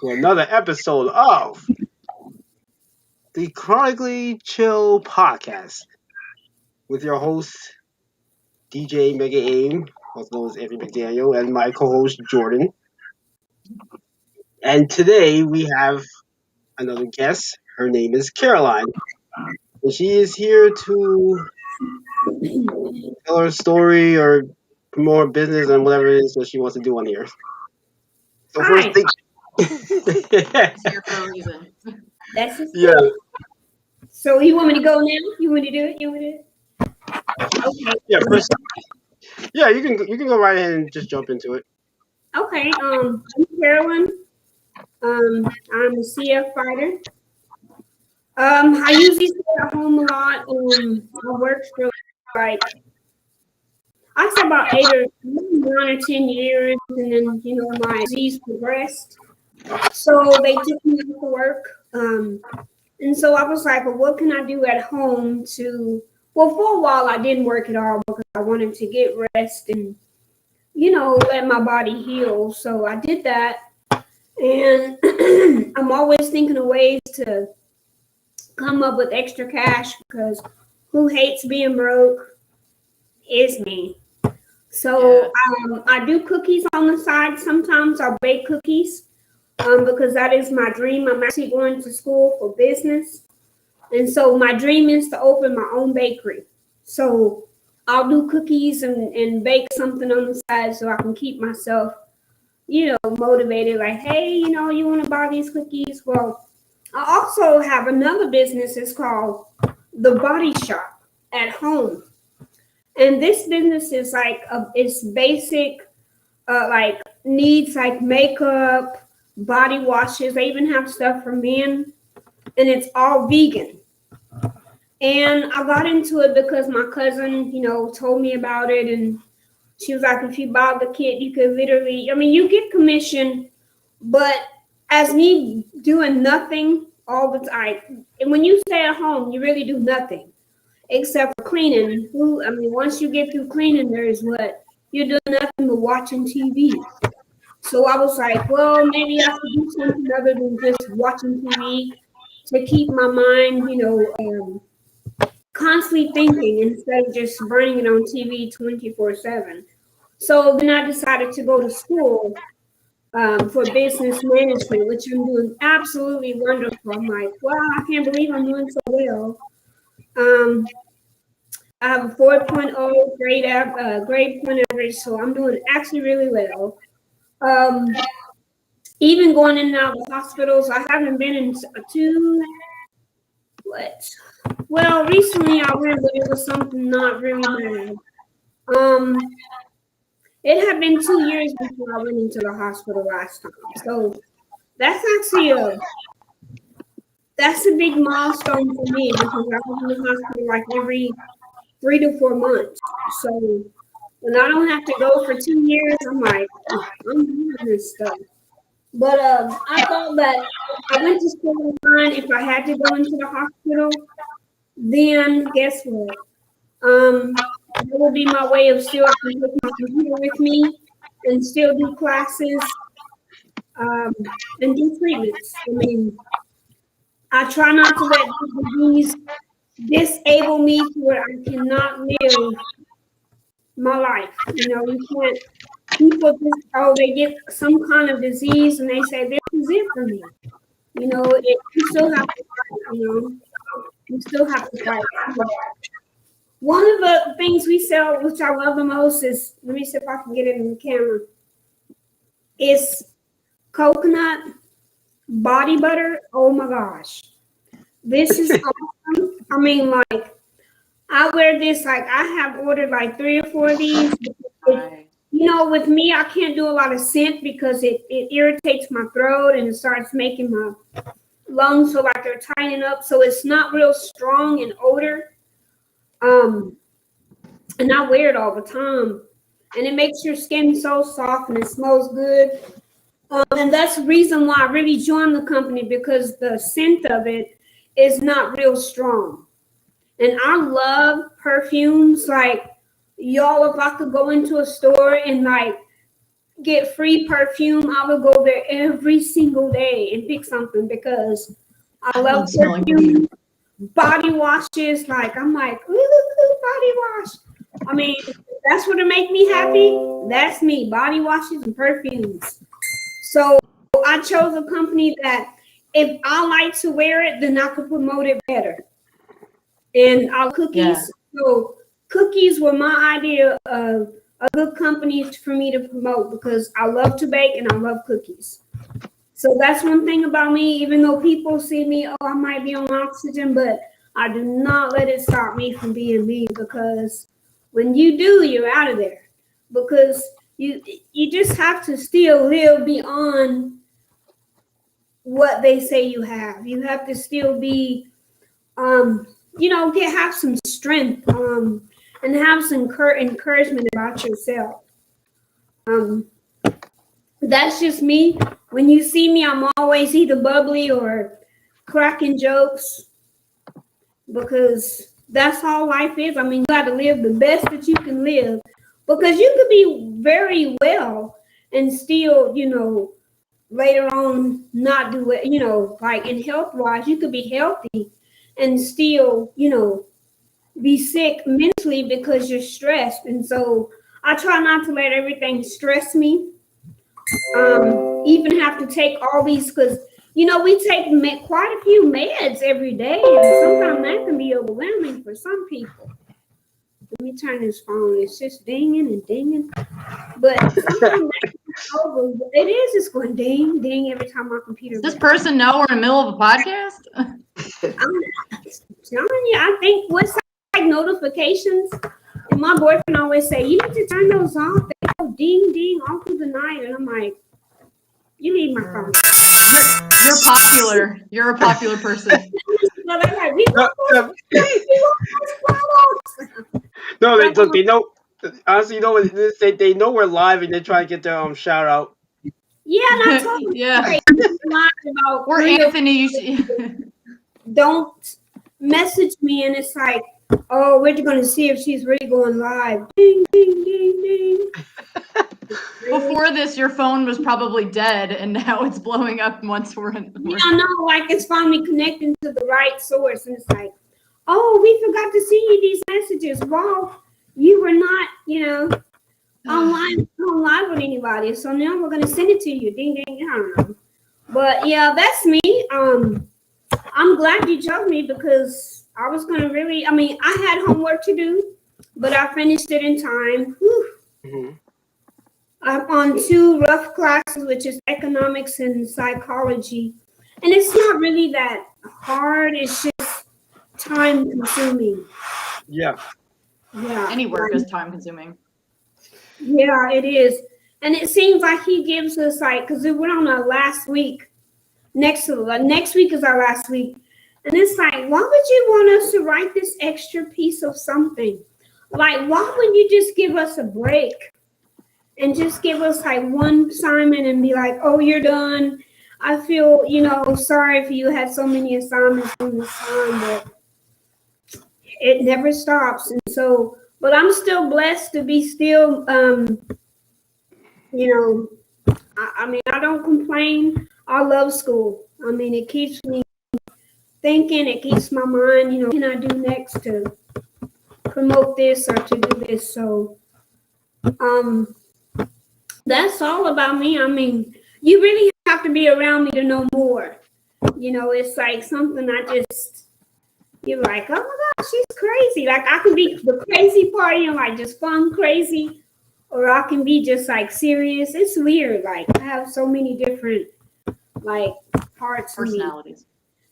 to another episode of the Chronically Chill Podcast with your host, DJ Mega Aim, also known as Anthony McDaniel, and my co-host, Jordan. And today we have another guest. Her name is Caroline. And she is here to tell her story or promote her business and whatever it is that she wants to do on here. So first Hi. thing... It's here for a reason. That's just Yeah. So you want me to go now? You want to do it? You want to do it? Okay. Yeah, first... Yeah, you can go right ahead and just jump into it. Okay. I'm Carolyn. I'm a CF fighter. I usually stay at home a lot. I work for like I say about 9 or 10 years, and then my disease progressed, so they took me to work. And so I was like, well, what can I do at home to? Well, for a while I didn't work at all because I wanted to get rest and let my body heal. So I did that, and I'm always thinking of ways to come up with extra cash because who hates being broke is me. So I do cookies on the side. Sometimes I'll bake cookies because that is my dream. I'm actually going to school for business. And so my dream is to open my own bakery. So I'll do cookies and bake something on the side so I can keep myself, motivated. Like, hey, you want to buy these cookies? Well, I also have another business. It's called The Body Shop at Home. And this business is like, it's basic, like needs like makeup, body washes. They even have stuff for men, and it's all vegan. And I got into it because my cousin, told me about it. And she was like, if you buy the kit, you could literally, you get commission, but as me doing nothing all the time, and when you stay at home, you really do nothing except for cleaning. Once you get through cleaning, there's what? You're doing nothing but watching TV. So I was like, well, maybe I should do something other than just watching TV to keep my mind, constantly thinking instead of just burning it on TV 24/7. So then I decided to go to school for business management, which I'm doing absolutely wonderful. I'm like, wow, I can't believe I'm doing so well. I have a 4.0 grade point average, so I'm doing actually really well. Even going in and out of the hospitals, I haven't been in Well, recently I went, but it was something not really bad. It had been 2 years before I went into the hospital last time, so that's actually that's a big milestone for me because I was in the hospital like every 3 to 4 months. So when I don't have to go for 2 years, I'm like, I'm doing this stuff. But I thought that I went to school online. If I had to go into the hospital, then guess what? That would be my way of still I can take my computer with me and still do classes and do treatments. I try not to let these disable me to where I cannot live my life. You can't. People just they get some kind of disease and they say this is it for me. You still have to fight. You still have to fight. One of the things we sell, which I love the most, is let me see if I can get it in the camera. Is coconut body butter. Oh my gosh, this is awesome. Like I wear this. Like I have ordered like 3 or 4 of these. With me, I can't do a lot of scent because it irritates my throat and it starts making my lungs feel like they're tightening up. So it's not real strong in odor. And I wear it all the time. And it makes your skin so soft and it smells good. And that's the reason why I really joined the company because the scent of it is not real strong. And I love perfumes. Like, y'all, if I could go into a store and like get free perfume, I would go there every single day and pick something because I love smelling perfume. Body washes, like I'm like, ooh, body wash. I mean, that's what make me happy. That's me, body washes and perfumes. So I chose a company that if I like to wear it, then I could promote it better. And our cookies. Yeah. So cookies were my idea of a good company for me to promote because I love to bake and I love cookies. So that's one thing about me, even though people see me, oh, I might be on oxygen, but I do not let it stop me from being me because when you do, you're out of there. Because you just have to still live beyond what they say you have. You have to still be have some strength and have some encouragement about yourself. That's just me. When you see me, I'm always either bubbly or cracking jokes because that's how life is. I mean, you got to live the best that you can live because you could be very well and still, later on not do it, like in health wise, you could be healthy and still, be sick mentally because you're stressed. And so I try not to let everything stress me. Even have to take all these because we take quite a few meds every day, and sometimes that can be overwhelming for some people. Let me turn this phone. It's just dinging and dinging, but sometimes it is just going ding ding every time my computer. Does this person know we're in the middle of a podcast? I'm telling you, I think what's like notifications. And my boyfriend always say, you need to turn those off. They go ding ding all through the night, and I'm like, you need my phone. You're popular. You're a popular person. No, they know. Honestly, they know we're live and they try to get their shout out. Yeah, and I told them, yeah. about or Anthony. Don't message me, and it's like, oh, we're going to see if she's really going live. Ding, ding, ding, ding. Before this, your phone was probably dead, and now it's blowing up once we're in. Yeah, no, like it's finally connecting to the right source, and it's like, oh, we forgot to send you these messages. Well, you were not, on live with anybody, so now we're gonna send it to you. Ding, ding. I don't know, but yeah, that's me. I'm glad you chose me because I was gonna really. I mean, I had homework to do, but I finished it in time. Mm-hmm. I'm on 2 rough classes, which is economics and psychology. And it's not really that hard. It's just time consuming. Yeah. Yeah. Any work is time consuming. Yeah, it is. And it seems like he gives us because it went on our last week. Next week is our last week. And it's like, why would you want us to write this extra piece of something? Like, why wouldn't you just give us a break? And just give us one assignment and be like, oh, you're done. I feel, sorry if you had so many assignments on this time, but it never stops. And so, but I'm still blessed to be still, I mean, I don't complain. I love school. I mean, it keeps me thinking. It keeps my mind, what can I do next to promote this or to do this? So, that's all about me. I mean, you really have to be around me to know more. It's like something you're like, oh my gosh, she's crazy. Like I can be the crazy party and just fun crazy, or I can be just serious. It's weird. Like I have so many different parts personalities.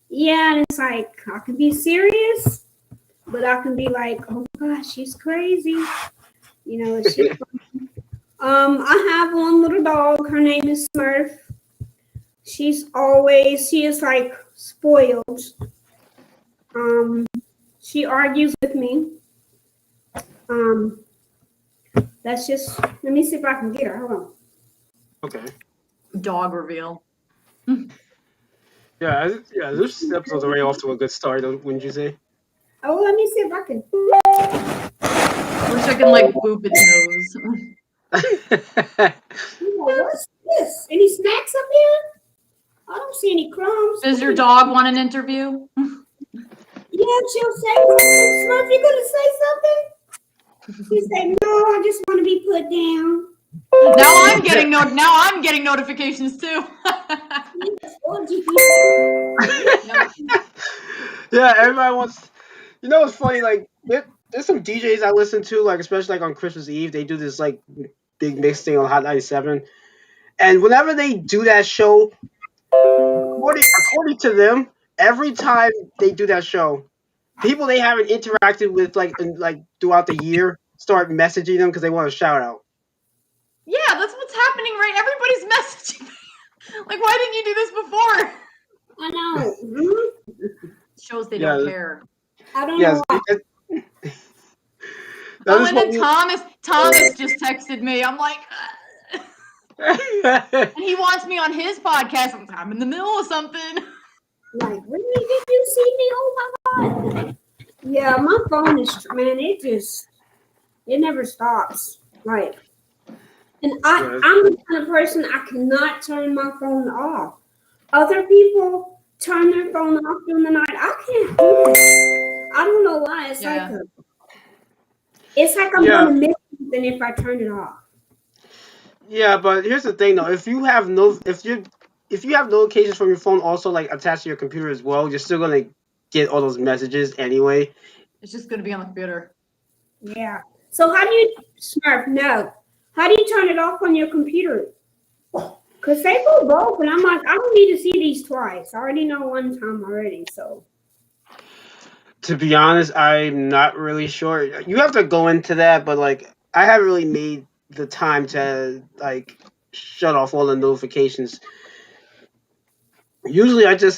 Yeah, and it's like I can be serious, but I can be like, oh my gosh, she's crazy. She's I have one little dog. Her name is Smurf. She is spoiled. She argues with me. That's just, let me see if I can get her. Hold on. Okay. Dog reveal. Yeah, this episode's already off to a good start, wouldn't you say? Oh, let me see if I can. I wish I could boop its nose. What's this? Any snacks up here? I don't see any crumbs. Does your dog want an interview? Yeah, she'll say something. Smurf, you gonna say something? She say, no, I just want to be put down. Now I'm getting notifications too. Yeah, everybody wants. You know, it's funny. Like, there's some DJs I listen to, like especially like on Christmas Eve, they do this like big mix thing on Hot 97, and whenever they do that show, according to them, every time they do that show, people they haven't interacted with like throughout the year start messaging them because they want a shout out. Yeah, that's what's happening, right? Everybody's messaging. Like, why didn't you do this before? I know. Mm-hmm. Shows they don't care. I don't know why. And then Thomas just texted me. I'm like, and he wants me on his podcast. I'm in the middle of something. Like, really? Did you see me? Oh my God. Yeah, my phone is, man, it never stops. Like, and I'm the kind of person I cannot turn my phone off. Other people turn their phone off during the night. I can't do that. I don't know why. It's like I'm gonna miss something if I turn it off. Yeah, but here's the thing though. If you have notifications from your phone also like attached to your computer as well, you're still gonna get all those messages anyway. It's just gonna be on the computer. Yeah. So how do you, Smurf? No. How do you turn it off on your computer? Because they go both, and I'm like, I don't need to see these twice. I already know one time already, so. To be honest, I'm not really sure. You have to go into that, but like I haven't really made the time to like shut off all the notifications. Usually I try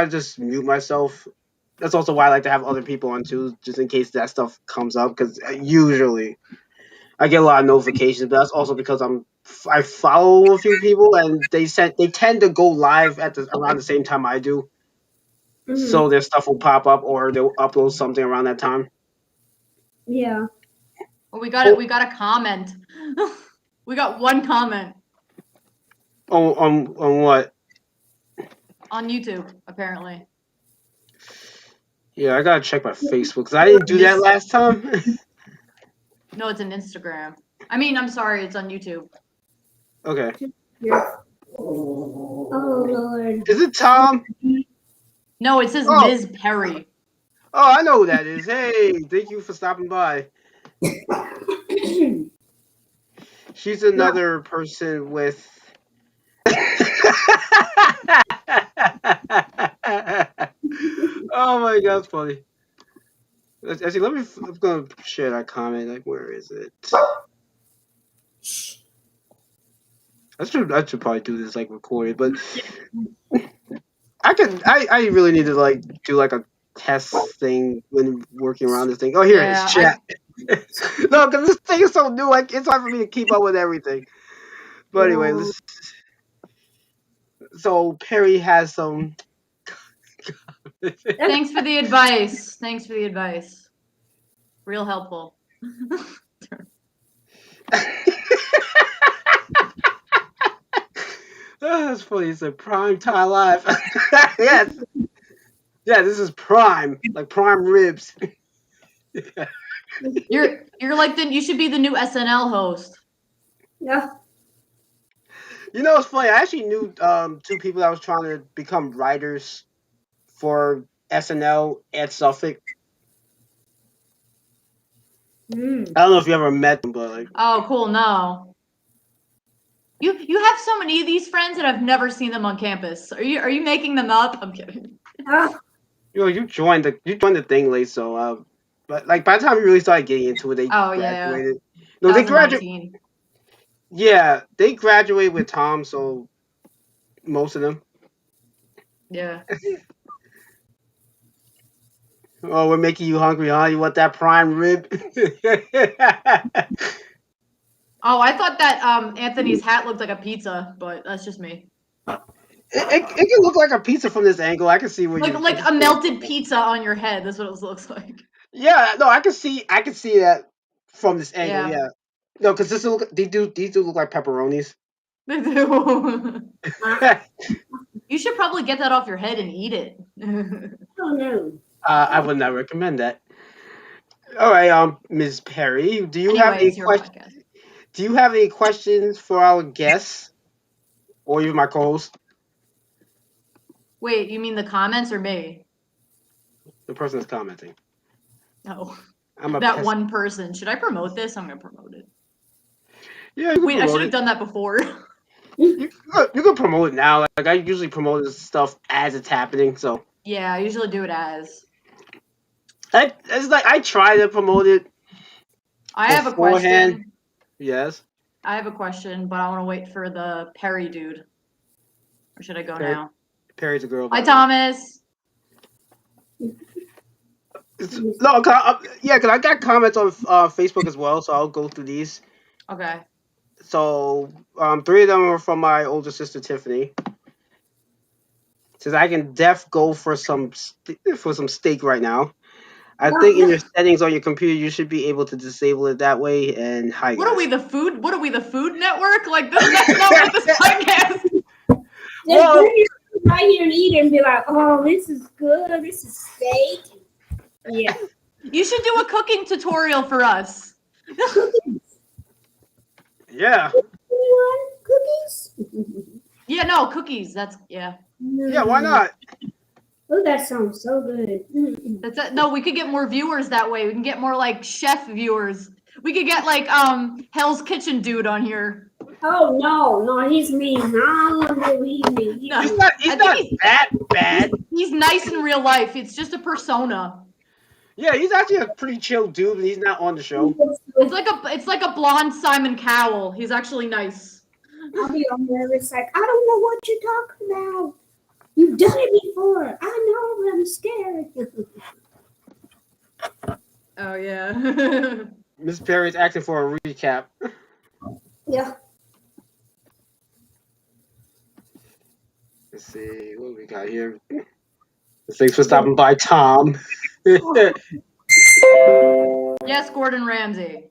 to just mute myself. That's also why I like to have other people on too, just in case that stuff comes up. Because usually I get a lot of notifications, but that's also because I follow a few people and they tend to go live around the same time I do. Mm-hmm. So their stuff will pop up or they'll upload something around that time. Yeah. Well, we got a comment. We got one comment. Oh, on what? On YouTube, apparently. Yeah, I gotta check my Facebook because I didn't do that last time. No, it's an Instagram. I mean, I'm sorry, it's on YouTube. Okay. Yeah. Oh Lord. Is it Tom? No, it says Ms. Perry. Oh, I know who that is. Hey, thank you for stopping by. She's another person with. Oh my God, it's funny. Actually, I'm gonna share that comment. Like, where is it? I should probably do this like recorded, but I really need to like do like a test thing when working around this thing. Oh, here it is, chat. No, because this thing is so new. Like, it's hard for me to keep up with everything. But anyway, so Perry has some. Thanks for the advice. Real helpful. Oh, that's funny. It's a prime time live. Yes. Yeah, this is prime, like prime ribs. You're like you should be the new SNL host. Yeah. You know, it's funny. I actually knew two people that was trying to become writers for SNL at Suffolk. I don't know if you ever met them, but like. Oh, cool. No. You have so many of these friends that I've never seen them on campus. Are you making them up? I'm kidding. You joined the thing late, so but like by the time we really started getting into it, they graduated. Yeah. No, they graduated. Yeah, they graduated with Tom, so most of them. Yeah. Oh, we're making you hungry, huh? You want that prime rib? Oh, I thought that Anthony's hat looked like a pizza, but that's just me. It can look like a pizza from this angle. I can see where like a melted pizza on your head. That's what it looks like. Yeah, no, I can see that from this angle. Yeah. No, because these do look like pepperonis. They do. Uh, You should probably get that off your head and eat it. oh no. I would not recommend that. All right, Ms. Perry, do you have Anyway, any it's your podcast. Do you have any questions for our guests or even my co-host, Wait, you mean the comments or me? the person that's commenting? No. I'm a That pes- one person. Should I promote this? I'm gonna promote it. Yeah, you can Wait, I promote should have it. done that before. You can promote it now. Like I usually promote this stuff as it's happening. So Yeah, I usually do it as. it's like I try to promote it I have a beforehand. question. Yes. I have a question, but I want to wait for the Perry dude. Or should I go Perry- now? Perry's a girl. Hi, Thomas. No, because I got comments on Facebook as well, so I'll go through these. Okay. So, 3 of them are from my older sister Tiffany. Says I can go for some steak right now. I think in your settings on your computer you should be able to disable it that way. And hi What are we, guys. the food? What are we, the Food Network? Like this? That's not what this podcast. Well- Just right here and eat and be like, oh, this is good. This is steak. Yeah. You should do a cooking tutorial for us. Yeah. Anyone? Cookies? Yeah, no, cookies. That's yeah. Yeah, why not? Oh, that sounds so good. That's it. No, we could get more viewers that way. We can get more like chef viewers. We could get like Hell's Kitchen dude on here. Oh no, he's mean. No, he's mean. No. He's not that bad. He's nice in real life. It's just a persona. Yeah, he's actually a pretty chill dude, and he's not on the show. It's like a blonde Simon Cowell. He's actually nice. I'll be on there. It's like, I don't know what you're talking about. You've done it before. I know, but I'm scared. Oh yeah. Miss Perry's asking for a recap. Yeah. Let's see what we got here. Thanks for stopping by, Tom. Yes, Gordon Ramsay.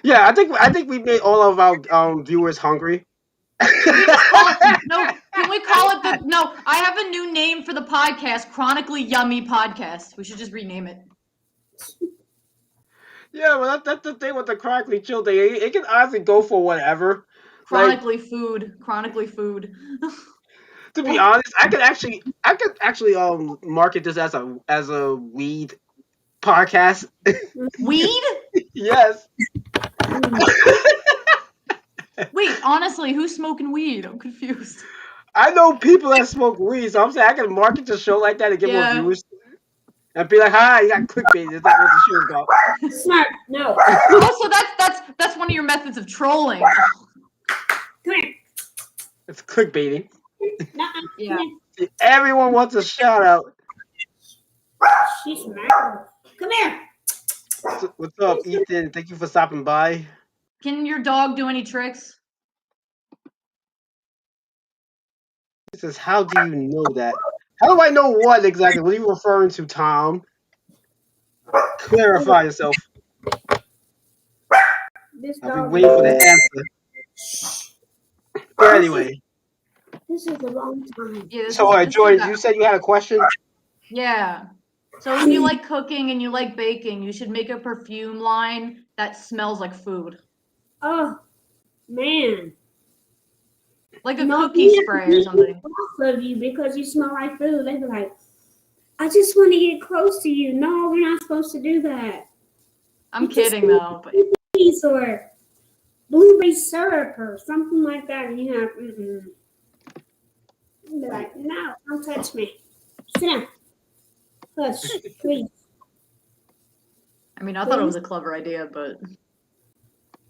Yeah, I think we made all of our viewers hungry. No, can we call it the? No, I have a new name for the podcast. Chronically Yummy Podcast. We should just rename it. Yeah, well that's the thing with the Chronically Chill thing. It can honestly go for whatever. Chronically food. Chronically food. To be honest, I could actually market this as a weed podcast. Weed? Yes. Wait, honestly, who's smoking weed? I'm confused. I know people that smoke weed, so I'm saying I can market the show like that and get more viewers. And be like, hi, you got clickbait. Is that what the show's about? Smart. No. Oh, so that's one of your methods of trolling. Come here. It's clickbaiting. Nuh-uh. Yeah. Everyone wants a shout out. She's smart. Come here. What's up, Ethan? Thank you for stopping by. Can your dog do any tricks? He says, how do you know that? How do I know what exactly? What are you referring to, Tom? Clarify yourself. This I'll dog. be waiting for the answer. But anyway. This is a long time. Yeah. So, Joy, you said you had a question? Yeah. So if you like cooking and you like baking, you should make a perfume line that smells like food. Oh, man. Like a cookie spray or something. Off of you because you smell like food. They be like, I just want to get close to you. No, we're not supposed to do that. I'm kidding though. But Blueberries or blueberry syrup or something like that. And you have, You'd be like, no, don't touch me. Sit down. Hush, please. I mean, I thought it was a clever idea, but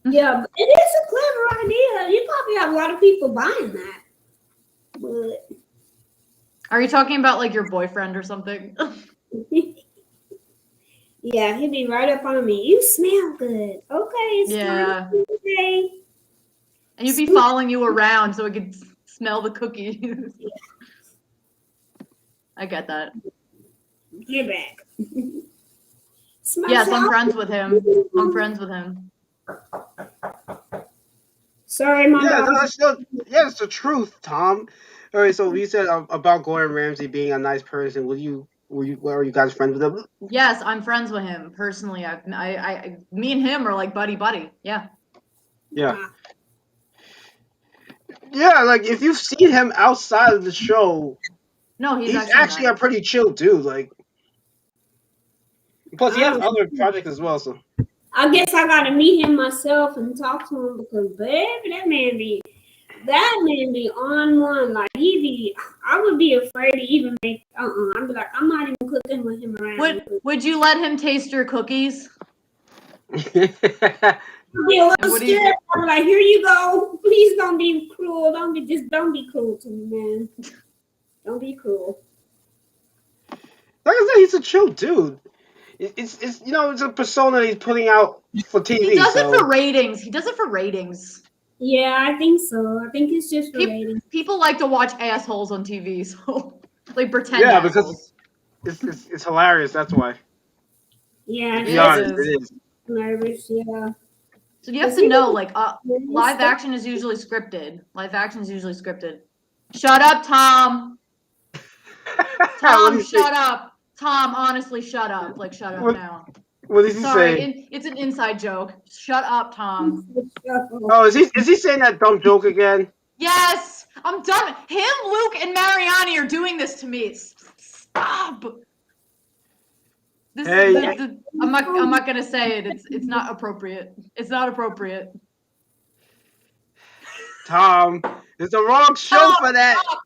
Yeah, it is a clever idea. You probably have a lot of people buying that. But are you talking about like your boyfriend or something? yeah, he'd be right up on me. You smell good. Okay, it's Yeah. time. Okay. And he'd be following you around so he could smell the cookies. I get that. Get back. Yes, I'm friends with him. I'm friends with him. Sorry, my Yeah, dog. no, it's the truth, Tom. All right, so we said about Gordon Ramsay being a nice person. Were you guys friends with him? Yes, I'm friends with him personally. Me and him are like buddy. Yeah. Yeah. Yeah, like if you've seen him outside of the show, No, he's actually nice. a pretty chill dude. Like, plus he has Um, other projects as well. So I guess I gotta meet him myself and talk to him because baby, that man be on one. Like I would be afraid to even make. I'd be like, I'm not even cooking with him around. Would you let him taste your cookies? I'd be a little What do you scared. I'm like, here you go. Please don't be cruel. Don't be cruel to me, man. Don't be cruel. like I said, he's a chill dude. It's it's a persona he's putting out for TV. He does it for ratings. He does it for ratings. Yeah, I think so. I think it's just for ratings. People like to watch assholes on TV, so like pretend. Yeah, assholes. because it's hilarious. That's why. Yeah, To be honest, it is. Nervous. Yeah. So you have to know, like, live action is usually scripted. Shut up, Tom. Tom, shut up. Tom, honestly, shut up. Like, shut up now. What is he saying? Sorry, it's an inside joke. Shut up, Tom. Oh, is he saying that dumb joke again? Yes, I'm done. Him, Luke, and Mariani are doing this to me. Stop. I'm not gonna say it. It's not appropriate. It's not appropriate. Tom, it's the wrong show for that. Stop.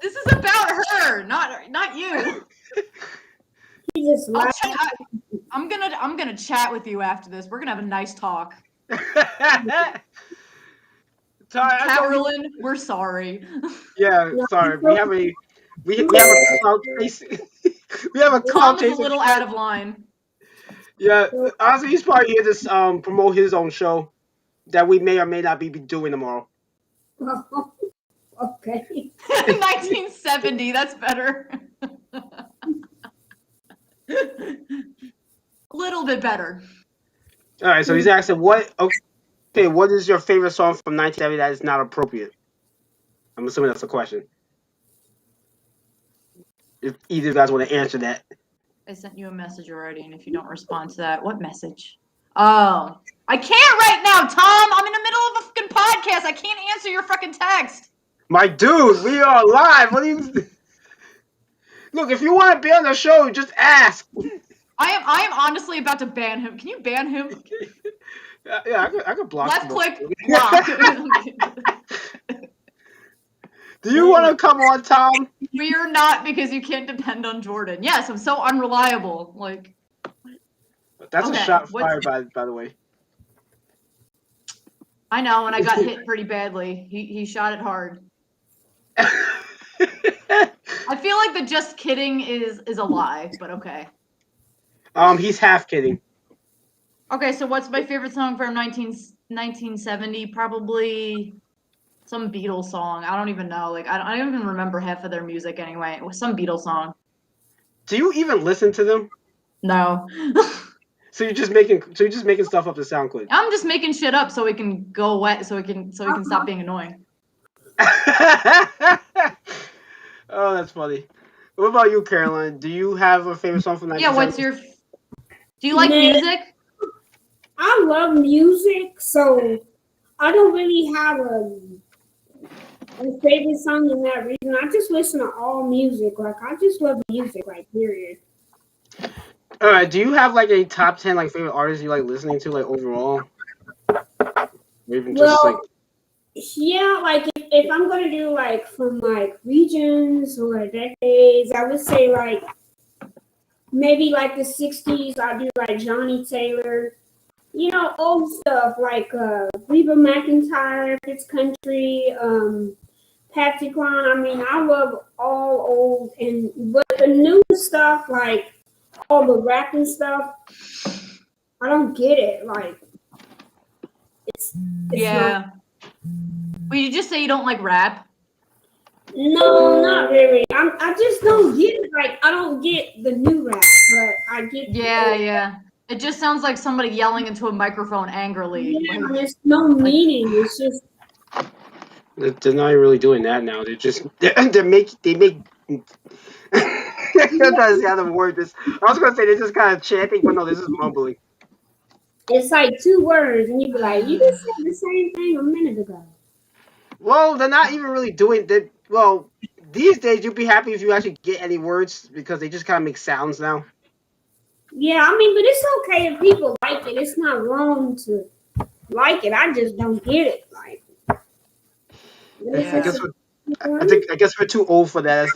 This is about her, not you. I'm gonna chat with you after this. We're gonna have a nice talk. Carolyn, we're sorry. Yeah, sorry. We have a cloud chasing. We have a cloud chasing. A little out of line. Yeah, honestly, he's probably here to promote his own show that we may or may not be doing tomorrow. Okay. 1970. That's better. A little bit better. All right, so he's asking what is your favorite song from 1970 that is not appropriate? I'm assuming that's a question. If either of you guys want to answer that. I sent you a message already, and if you don't respond to that, what message? Oh, I can't right now, Tom. I'm in the middle of a fucking podcast. I can't answer your fucking text. My dude, we are live. What do you? Look, if you want to be on the show, just ask. I am honestly about to ban him. Can you ban him? Yeah, I could block. Left click, block. Do you want to come on, Tom? We are not, because you can't depend on Jordan. Yes, I'm so unreliable. Like, that's a shot fired, by the way. I know, and I got hit pretty badly. He shot it hard. I feel like the just kidding is a lie, but okay. He's half kidding. Okay, so what's my favorite song from 1970? Probably some Beatles song. I don't even know. Like, I don't even remember half of their music anyway. It was some Beatles song. Do you even listen to them? No. So you're just making stuff up to sound good. I'm just making shit up so it can go away, so it can stop being annoying. Oh, that's funny. What about you, Carolyn? Do you have a favorite song from 1970? Yeah, do you like music? I love music, so I don't really have a favorite song in that reason. I just listen to all music. Like, I just love music, like, period. All right. Do you have like a top 10 like favorite artists you like listening to like overall? Or even just like. Yeah, like if I'm gonna do like from like regions or decades, I would say like maybe like the 60s. I'll do like Johnny Taylor, old stuff like Reba McEntire if it's country, Patsy Cline. I mean, I love all old but the new stuff like all the rapping stuff, I don't get it. Like it's yeah. Well, you just say you don't like rap? No, not really. I just don't get it. Like, I don't get the new rap, but I get. Yeah. It just sounds like somebody yelling into a microphone angrily. Yeah, Like, there's no meaning. It's just They're not really doing that now. They make. I'm trying to see how to word this. I was gonna say they're just kind of chanting, but no, this is mumbling. it's like two words, and you be like, you just said the same thing a minute ago. Well, they're not even really doing that. Well, these days you'd be happy if you actually get any words because they just kind of make sounds now. Yeah, I mean, but it's okay if people like it. It's not wrong to like it. I just don't get it. Like, I guess I guess we're too old for that.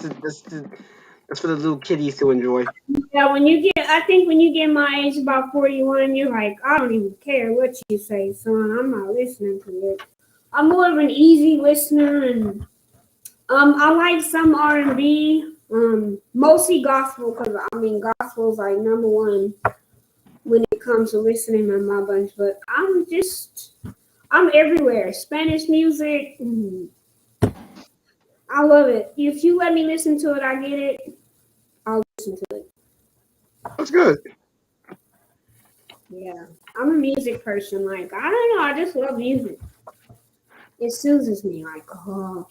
That's for the little kiddies to enjoy. yeah, I think when you get my age, about 41, you're like, I don't even care what you say, son. I'm not listening to it. I'm more of an easy listener, and I like some R&B, mostly gospel, because I mean, gospel's like number one when it comes to listening in my bunch. But I'm everywhere. Spanish music, I love it. If you let me listen to it, I get it. I'll listen to it. That's good. Yeah, I'm a music person. Like, I don't know, I just love music. It soothes me. Like, oh,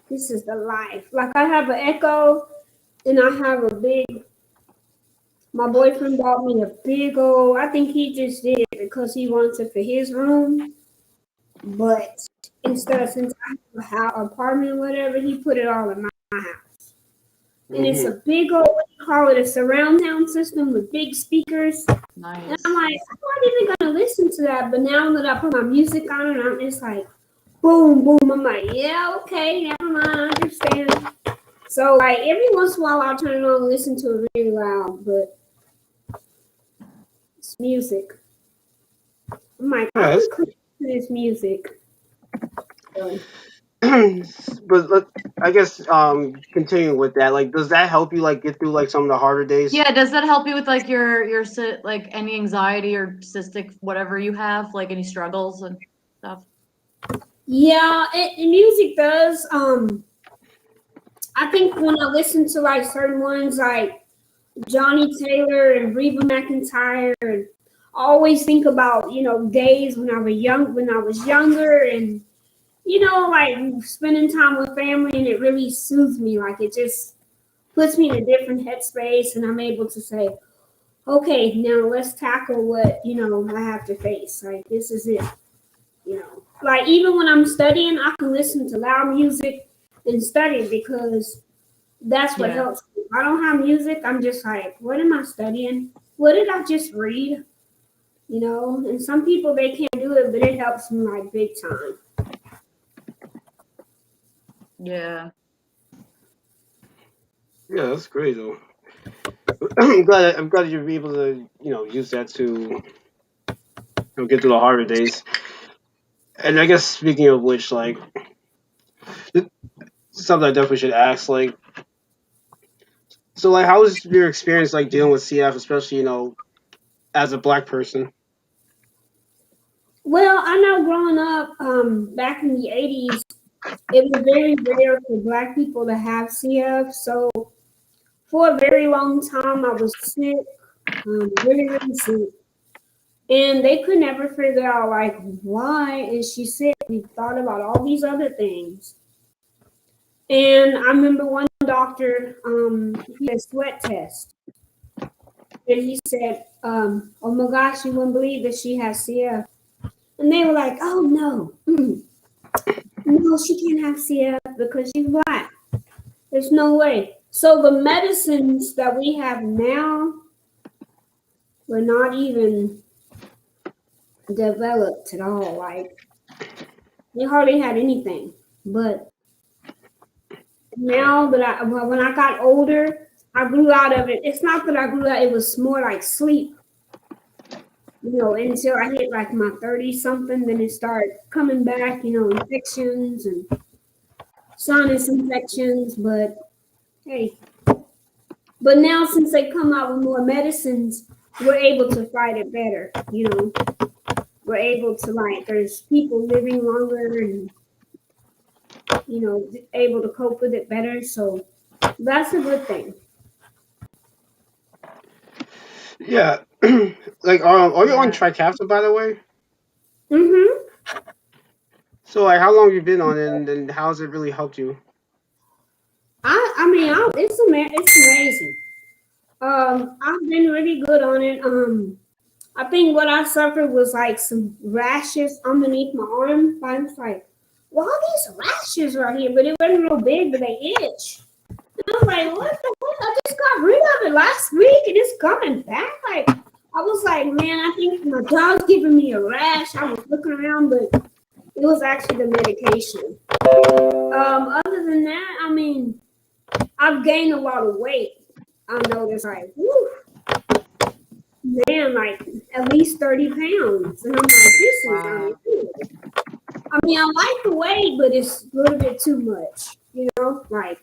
this is the life. Like, I have an Echo, and I have a big. My boyfriend bought me a big old. I think he just did it because he wants it for his room. But since I have an apartment or whatever, he put it all in my house. And it's a big old, what do you call it, a surround sound system with big speakers. nice. And I'm like, I'm not even going to listen to that. But now that I put my music on it, I'm just like, boom, boom. I'm like, yeah, okay, never mind, I understand. So, like, every once in a while, I'll turn it on and listen to it really loud. But it's music. I'm like, I can click to this music. So, But I guess continuing with that, like, does that help you like get through like some of the harder days? Yeah, does that help you with like your like any anxiety or cystic whatever you have, like any struggles and stuff? yeah, music does. I think when I listen to like certain ones like Johnny Taylor and Reba McEntire, and I always think about days when I was younger, and like spending time with family, and it really soothes me. Like it just puts me in a different headspace, and I'm able to say, okay, now let's tackle what I have to face. Like this is it. Like even when I'm studying, I can listen to loud music and study because that's what helps me. If I don't have music, I'm just like, what am I studying? What did I just read? And some people they can't do it, but it helps me like big time. Yeah. Yeah, that's great though. I'm glad you'll be able to use that to get through the harder days. And I guess speaking of which, like something I definitely should ask, like, so like, how was your experience like dealing with CF, especially as a black person? Well, I know growing up, back in the 80s, it was very rare for black people to have CF. So for a very long time, I was sick, really, really sick. And they could never figure out, like, why is she sick? We thought about all these other things. And I remember one doctor, he had a sweat test. And he said, oh my gosh, you wouldn't believe that she has CF. And they were like, oh no, no, she can't have CF because she's black. There's no way. So the medicines that we have now were not even developed at all. Like they hardly had anything. But now that when I got older, I grew out of it. It's not that I grew out, it was more like sleep. Until I hit like my 30 something, then it started coming back, infections and sinus infections. But hey, but now since they come out with more medicines, we're able to fight it better. We're able to there's people living longer and, able to cope with it better. So that's a good thing. Yeah, Like, are you on Yeah. Tricapsa, by the way? Mhm. So, like, how long you been on it, and how's it really helped you? It's amazing. I've been really good on it. I think what I suffered was like some rashes underneath my arm. I was like, well, all these rashes right here, but it wasn't real big, but they itch. And I was like, what the heck? I just got rid of it last week and it's coming back. Like, I was like, man, I think my dog's giving me a rash. I was looking around, but it was actually the medication. Other than that, I mean, I've gained a lot of weight. I noticed, like, whew, man, like at least 30 pounds. And I'm like, this is Wow. unreal. I mean, I like the weight, but it's a little bit too much, you know? Like,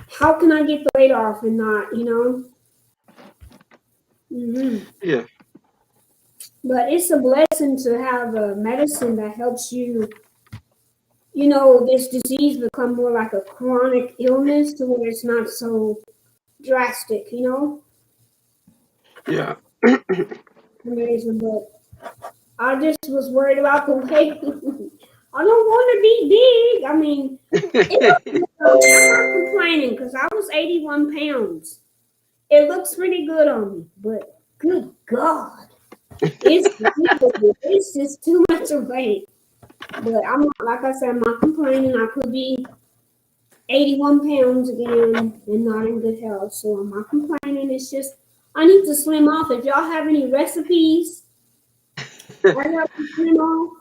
how can I get the weight off and not, you know? Yeah. But it's a blessing to have a medicine that helps you, you know, this disease become more like a chronic illness to where it's not so drastic, you know? Yeah. Amazing, but I just was worried about the weight. I don't want to be big. I mean, I'm not complaining because I was 81 pounds. It looks pretty good on me, but good God, it's just too much weight. But I'm not, like I said, I'm not complaining. I could be 81 pounds again and not in good health, so I'm not complaining. It's just I need to slim off. If y'all have any recipes, I have to slim off.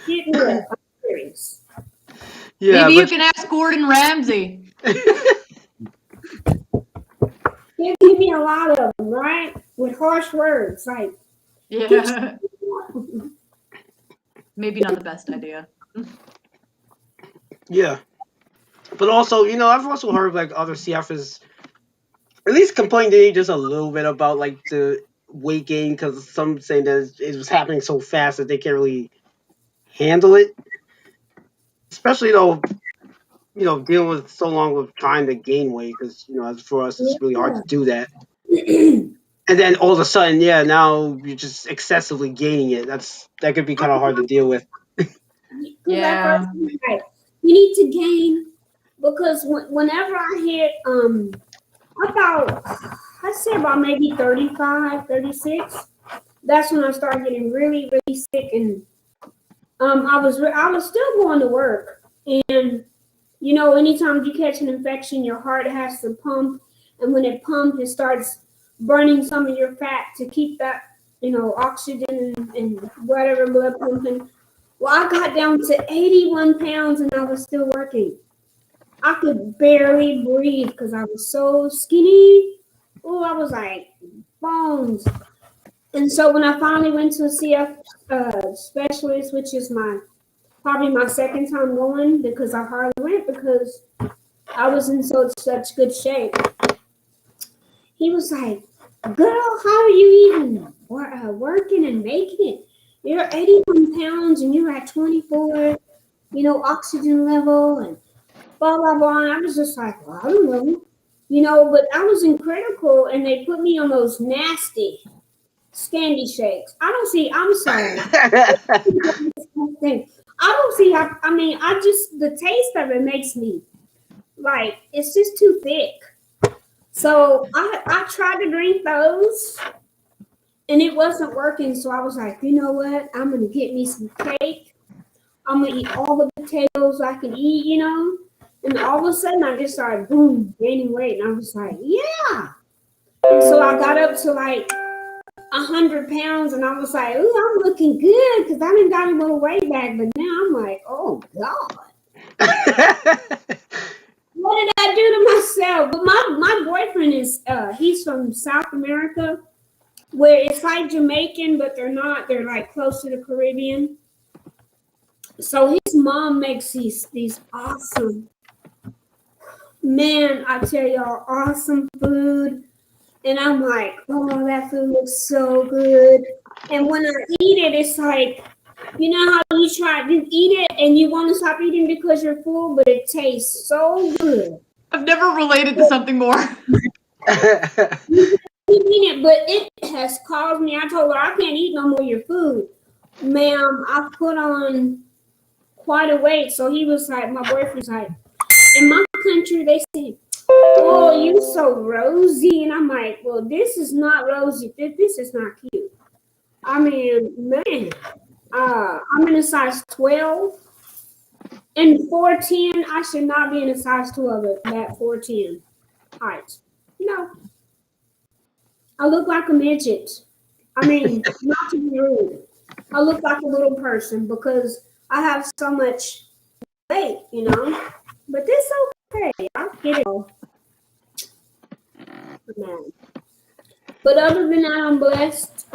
Hit me up. I'm curious. Yeah, Maybe you but can ask Gordon Ramsay. They give me a lot of them, right? With harsh words, like. Yeah. Maybe not the best idea. yeah. But also, I've also heard like other CFs at least complain to me just a little bit about like the weight gain because some saying that it was happening so fast that they can't really handle it. Especially though, dealing with so long of trying to gain weight because as for us it's really hard to do that. And then all of a sudden, yeah, now you're just excessively gaining it. That could be kind of hard to deal with. Because at first, Yeah. like, you need to gain. Because whenever I hit, about, I'd say about maybe 35, 36, that's when I started getting really, really sick. And I was still going to work. And, you know, anytime you catch an infection, your heart has to pump. And when it pumps, it starts burning some of your fat to keep that, you know, oxygen and whatever blood pumping. Well, I got down to 81 pounds and I was still working. I could barely breathe because I was so skinny. Oh, I was like bones. And so when I finally went to a CF specialist, which is probably my second time going because I hardly went because I was in such good shape. He was like, "Girl, how are you even working and making it? You're 81 pounds and you're at 24, you know, oxygen level and blah, blah, blah." And I was just like, well, I don't know, you know, but I was in critical and they put me on those nasty Scandi shakes. I'm sorry. I don't see how, I mean, the taste of it makes me like, it's just too thick. So I tried to drink those and it wasn't working. So I was like, you know what? I'm going to get me some cake. I'm going to eat all the potatoes I can eat, you know? And all of a sudden I just started, boom, gaining weight. And I was like, yeah. And so I got up to like 100 pounds and I was like, ooh, I'm looking good because I didn't got a little weight back. But now I'm like, oh, God. What did I do to myself? But my boyfriend is, he's from South America, where it's like Jamaican, but they're not. They're like close to the Caribbean. So his mom makes these awesome, man, I tell y'all, awesome food. And I'm like, oh, that food looks so good. And when I eat it, it's like, you know how you try to eat it and you want to stop eating because you're full, but it tastes so good. I've never related to something more. keep eating it, but it has caused me. I told her I can't eat no more of your food, ma'am. I put on quite a weight. So he was like, my boyfriend's like, in my country they say, "Oh, you so rosy," and I'm like, "Well, this is not rosy. This is not cute." I mean, man, I'm in a size 12 and 4'10". I should not be in a size 12 at that 4'10" height. No, I look like a midget. I mean, not to be rude, I look like a little person because I have so much weight, you know. But this okay. I get it all. Man. But other than that, I'm blessed.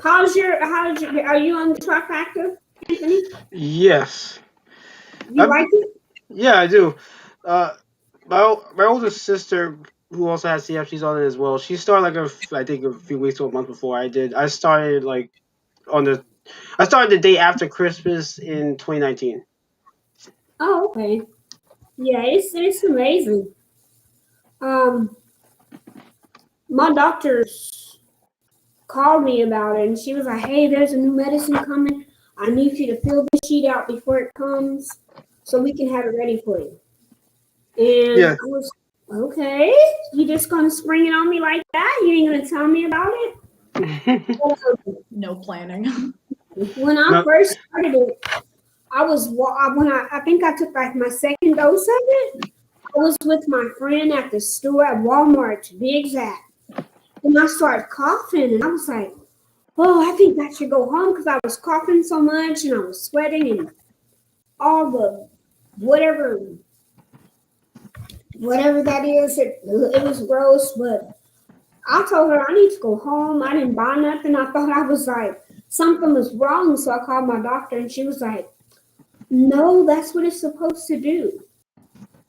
How's your? Are you on the trifecta, Anthony? Yes. You like it? Yeah, I do. My older sister, who also has CF, she's on it as well. She started I think a few weeks or a month before I did. I started the day after Christmas in 2019. Oh, okay. Yeah, it's amazing. My doctors called me about it, and she was like, "Hey, there's a new medicine coming. I need you to fill the sheet out before it comes, so we can have it ready for you." And Yeah. I was okay. You just gonna spring it on me like that? You ain't gonna tell me about it? No planning. When I first started it, I think I took like my second dose of it. I was with my friend at the store at Walmart, to be exact. And I started coughing, and I was like, "Oh, I think I should go home," because I was coughing so much and I was sweating and all the whatever that is. It was gross, but I told her I need to go home. I didn't buy nothing. I thought I was like something was wrong, so I called my doctor, and she was like, "No, that's what it's supposed to do."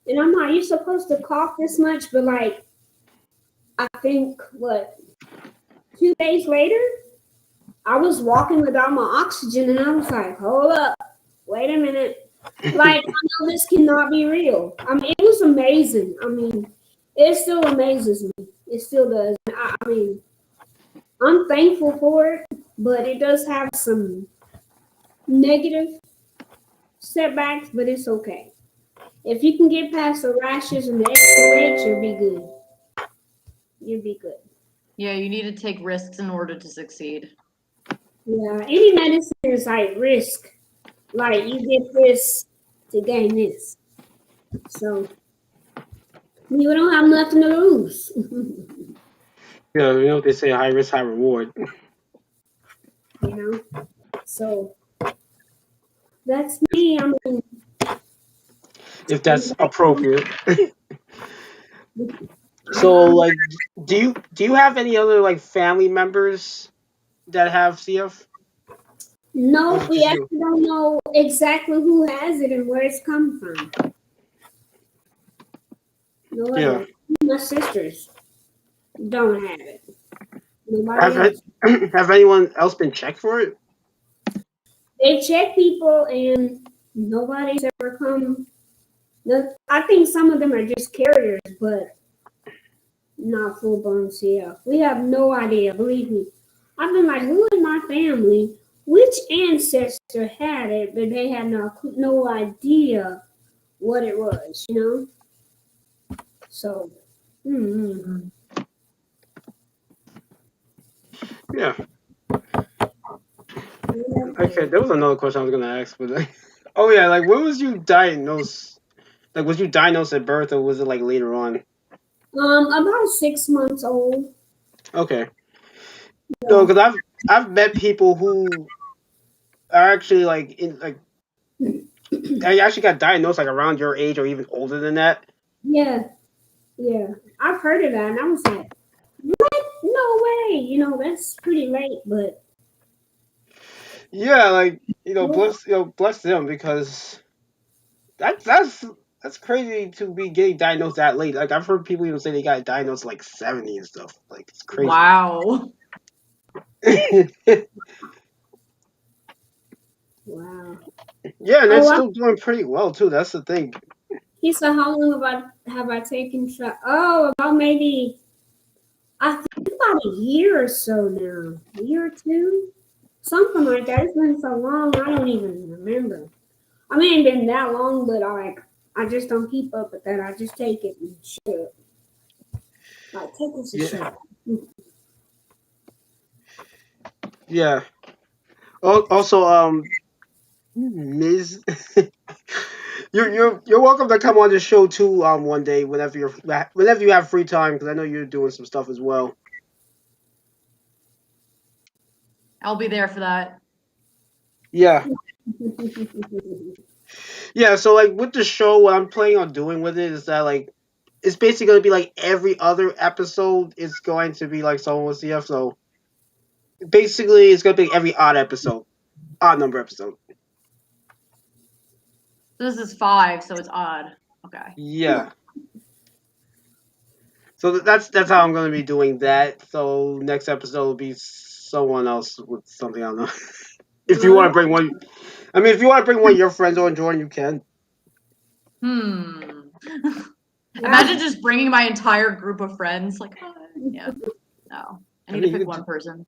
And I'm like, "You're supposed to cough this much?" But like, I think 2 days later, I was walking without my oxygen, and I was like, "Hold up, wait a minute." Like, I know this cannot be real. I mean, it was amazing. I mean, it still amazes me. It still does. I mean, I'm thankful for it, but it does have some negative setbacks, but it's okay. If you can get past the rashes and the extra weight, you'll be good. You'll be good. Yeah, you need to take risks in order to succeed. Yeah, any medicine is like risk. Like, you get this to gain this. So you don't have nothing to lose. Yeah, you know what they say, high risk, high reward. You know? So that's me. I mean, If that's appropriate. So, like, do you have any other like family members that have CF? no, Or we just you? actually don't know exactly who has it and where it's come from. No Yeah. other. My sisters don't have it. Nobody Have else. have anyone else been checked for it? They check people and nobody's ever come. I think some of them are just carriers, but not full blown CF. We have no idea, believe me. I've been like, who in my family, which ancestor had it, but they had no idea what it was, you know? So, Yeah. Okay, there was another question I was gonna ask, but oh yeah, like when was you diagnosed? Like, was you diagnosed at birth, or was it like later on? about 6 months old. Okay. No, because I've met people who are actually like I actually got diagnosed like around your age or even older than that. Yeah. I've heard of that, and I was like, what? No way. You know, that's pretty late, but Yeah, like bless them, because that's crazy to be getting diagnosed that late. Like, I've heard people even say they got diagnosed like 70 and stuff. Like, it's crazy. Wow. wow. Yeah, and they're still doing pretty well too. That's the thing. He said, how long have I taken shot? Oh, about maybe I think about a year or so now. A year or two? Something like that. It's been so long, I don't even remember. I mean, it ain't been that long, but I just don't keep up with that. I just take it and shit. Like, take this and Yeah. shit. Yeah. Also, Ms. you're welcome to come on the show too. One day whenever you have free time, because I know you're doing some stuff as well. I'll be there for that. Yeah. Yeah. So like with the show, what I'm planning on doing with it is that like it's basically going to be like every other episode is going to be like someone with CF. So basically, it's going to be every odd number episode. This is 5, so it's odd. Okay. Yeah. So that's how I'm going to be doing that. So next episode will be someone else with something, I don't know. If you want to bring one, I mean, if you want to bring one of your friends on, Jordan, you can. Imagine just bringing my entire group of friends. Like, yeah, no, I need to pick one person.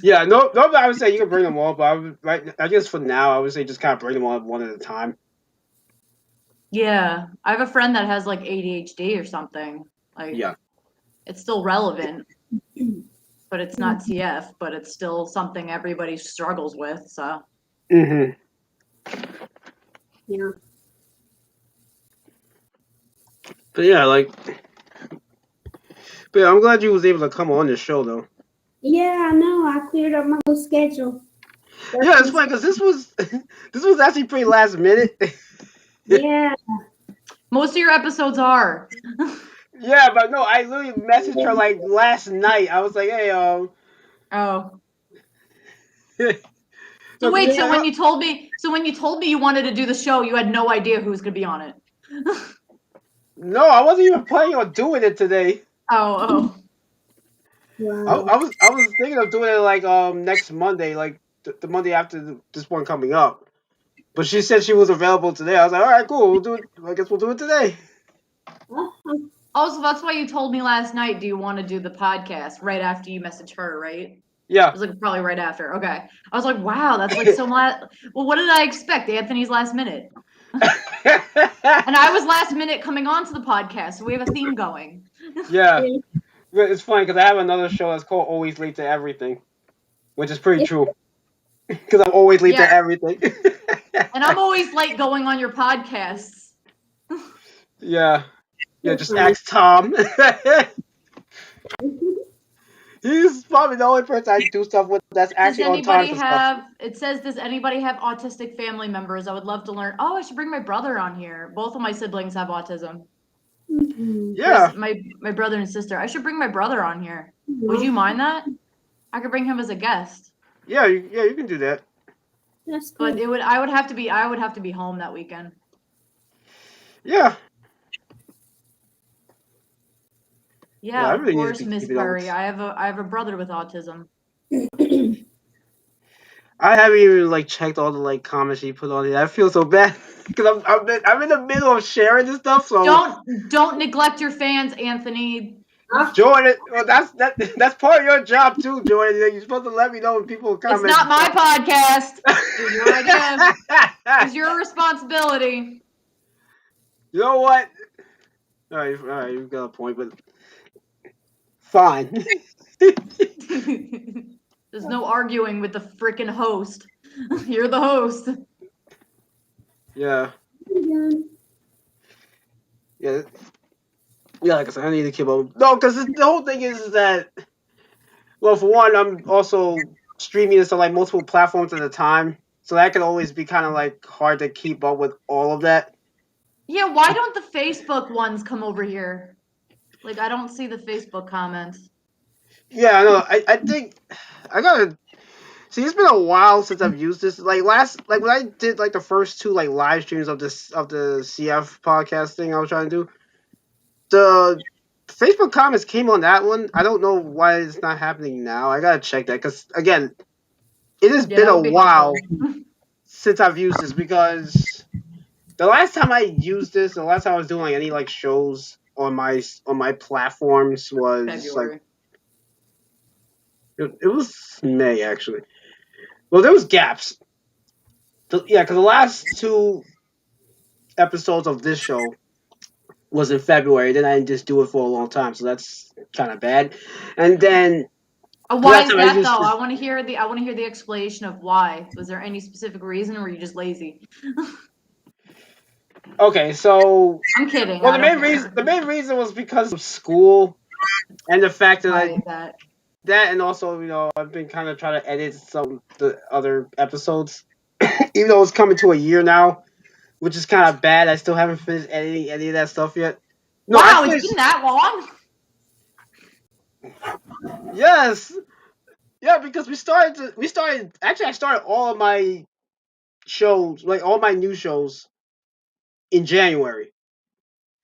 Yeah, no, I would say you can bring them all, but I guess for now, I would say just kind of bring them all one at a time. Yeah, I have a friend that has like ADHD or something. Like, yeah, it's still relevant, but it's not CF, but it's still something everybody struggles with. So. Yeah. But yeah, I'm glad you was able to come on this show though. Yeah, I know. I cleared up my whole schedule. Yeah, it's funny because this was actually pretty last minute. Yeah. Most of your episodes are. Yeah, but no, I literally messaged her like last night. I was like, hey, Oh. So wait, yeah, so when you told me you wanted to do the show, you had no idea who was gonna be on it. No, I wasn't even planning on doing it today. Oh. Wow. I was thinking of doing it like next Monday, like the Monday after this one coming up. But she said she was available today. I was like, all right, cool. We'll do it. I guess we'll do it today. Also, that's why you told me last night, do you want to do the podcast right after you messaged her, right? Yeah. It was like probably right after. Okay. I was like, wow, that's like so much. Well, what did I expect? Anthony's last minute. And I was last minute coming on to the podcast, so we have a theme going. Yeah. It's funny because I have another show that's called Always Late to Everything, which is pretty true. Because I'm always late to everything. And I'm always late going on your podcasts. Yeah. Yeah, just ask Tom. He's probably the only person I do stuff with that's actually on time for stuff. It says, does anybody have autistic family members? I would love to learn. Oh, I should bring my brother on here. Both of my siblings have autism. Yeah. My brother and sister. I should bring my brother on here. Would you mind that? I could bring him as a guest. Yeah, you can do that. That's good. But I would have to be home that weekend. Yeah. Yeah, of course, Miss Berry. I have a brother with autism. I haven't even checked all the comments she put on it. I feel so bad because I'm in the middle of sharing this stuff. So don't neglect your fans, Anthony. Jordan, well, that's part of your job too, Jordan. You're supposed to let me know when people comment. It's not my podcast. It's your idea. It's your responsibility. You know what? All right, you've got a point, but fine. There's no arguing with the freaking host. You're the host. Yeah. Yeah. Yeah, like I said, I need to keep up. No, because the whole thing is that, well, for one, I'm also streaming this on multiple platforms at a time, so that can always be kind of hard to keep up with all of that. Yeah, why don't the Facebook ones come over here? I don't see the Facebook comments. Yeah, I know. I think I gotta see. It's been a while since I've used this. When I did the first two live streams of the CF podcast thing I was trying to do. The Facebook comments came on that one. I don't know why it's not happening now. I gotta check that because again, it has been a while since I've used this because the last time I used this, the last time I was doing any shows, on my platforms was February. it was May actually. Well, there was gaps. Yeah, because the last 2 episodes of this show was in February. Then I didn't just do it for a long time, so that's kind of bad. And then Why last is time that just, though? I want to hear the explanation of why. Was there any specific reason, or were you just lazy? Okay, so I'm kidding. well, I don't care. the main reason was because of school and the fact that Right, that. that and also I've been kind of trying to edit some of the other episodes, even though it's coming to a year now, which is kind of bad. I still haven't finished editing any of that stuff yet. No, I Wow, it's finished. been that long. Yes, yeah, because we started. Actually, I started all of my shows, like all my new shows, in January.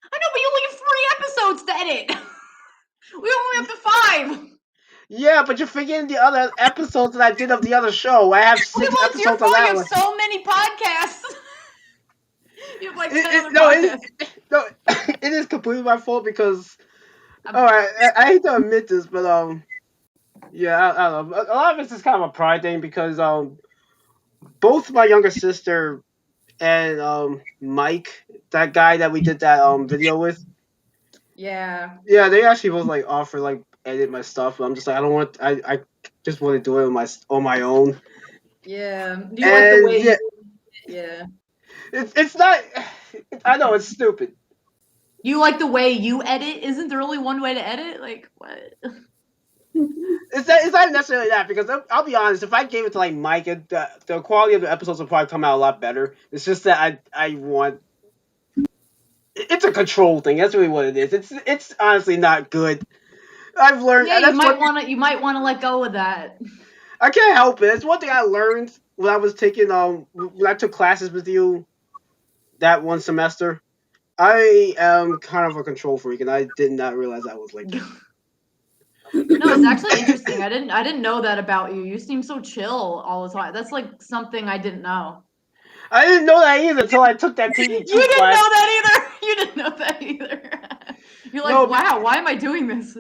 I know, but you only have 3 episodes to edit. We only have the 5. Yeah, but you're forgetting the other episodes that I did of the other show. I have Okay, 6 well, it's your episodes of fault. You that have one. so many podcasts. You have like 10 other No, podcasts. it is completely my fault because. Alright, I hate to admit this, but yeah, I don't know. A lot of it's just kind of a pride thing because both my younger sister and Mike, that guy that we did that video with, Yeah. yeah, they actually both like offer like edit my stuff, but I'm just like I don't want I just want to do it on my own. Yeah. Do you like the way? Yeah, Yeah. it's not. I know it's stupid. You like the way you edit? Isn't there only one way to edit? Like what? It's not necessarily that because I'll be honest. If I gave it to like Mike, the quality of the episodes would probably come out a lot better. It's just that I want. It's a control thing. That's really what it is. It's honestly not good. I've learned. Yeah, That's what you might want to let go of that. I can't help it. It's one thing I learned when I was taking when I took classes with you that one semester. I am kind of a control freak, and I did not realize I was like that. No, it's actually interesting. I didn't know that about you. You seem so chill all the time. That's like something I didn't know. I didn't know that either until I took that TV2 You didn't class. know that either. You didn't know that either. You're like, No, wow, why am I doing this?